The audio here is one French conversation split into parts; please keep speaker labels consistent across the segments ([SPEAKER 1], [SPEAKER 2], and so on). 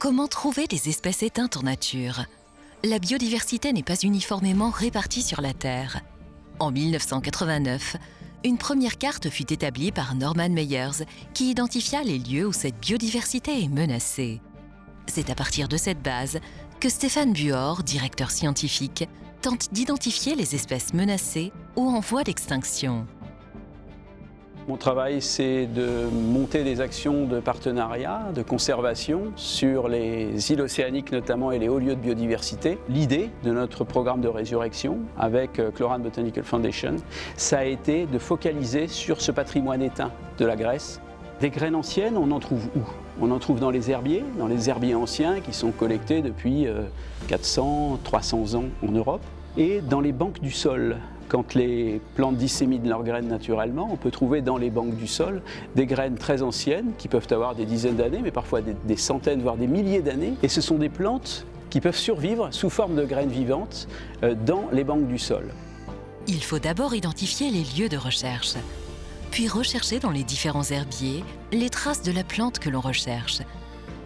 [SPEAKER 1] Comment trouver des espèces éteintes en nature? La biodiversité n'est pas uniformément répartie sur la Terre. En 1989, une première carte fut établie par Norman Meyers qui identifia les lieux où cette biodiversité est menacée. C'est à partir de cette base que Stéphane Buor, directeur scientifique, tente d'identifier les espèces menacées ou en voie d'extinction.
[SPEAKER 2] Mon travail, c'est de monter des actions de partenariat, de conservation sur les îles océaniques notamment et les hauts lieux de biodiversité. L'idée de notre programme de résurrection avec Cloran Botanical Foundation, ça a été de focaliser sur ce patrimoine éteint de la Grèce. Des graines anciennes, on en trouve où? On en trouve dans les herbiers anciens qui sont collectés depuis 400, 300 ans en Europe, et dans les banques du sol. Quand les plantes disséminent leurs graines naturellement, on peut trouver dans les banques du sol des graines très anciennes qui peuvent avoir des dizaines d'années, mais parfois des centaines, voire des milliers d'années. Et ce sont des plantes qui peuvent survivre sous forme de graines vivantes dans les banques du sol.
[SPEAKER 1] Il faut d'abord identifier les lieux de recherche, puis rechercher dans les différents herbiers les traces de la plante que l'on recherche.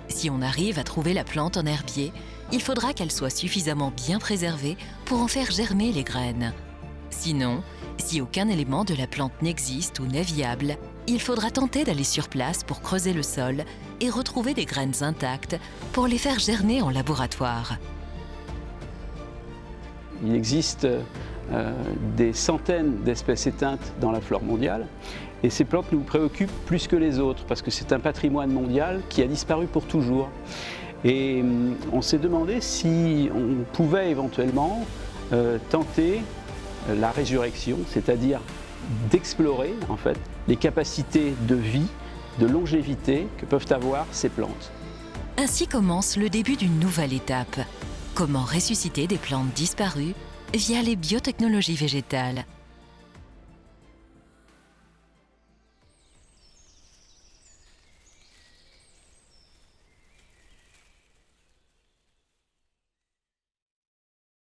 [SPEAKER 1] Si on arrive à trouver la plante en herbier, il faudra qu'elle soit suffisamment bien préservée pour en faire germer les graines. Sinon, si aucun élément de la plante n'existe ou n'est viable, il faudra tenter d'aller sur place pour creuser le sol et retrouver des graines intactes pour les faire germer en laboratoire.
[SPEAKER 2] Il existe des centaines d'espèces éteintes dans la flore mondiale et ces plantes nous préoccupent plus que les autres parce que c'est un patrimoine mondial qui a disparu pour toujours. Et on s'est demandé si on pouvait éventuellement tenter la résurrection, c'est-à-dire d'explorer en fait les capacités de vie, de longévité que peuvent avoir ces plantes.
[SPEAKER 1] Ainsi commence le début d'une nouvelle étape. Comment ressusciter des plantes disparues via les biotechnologies végétales.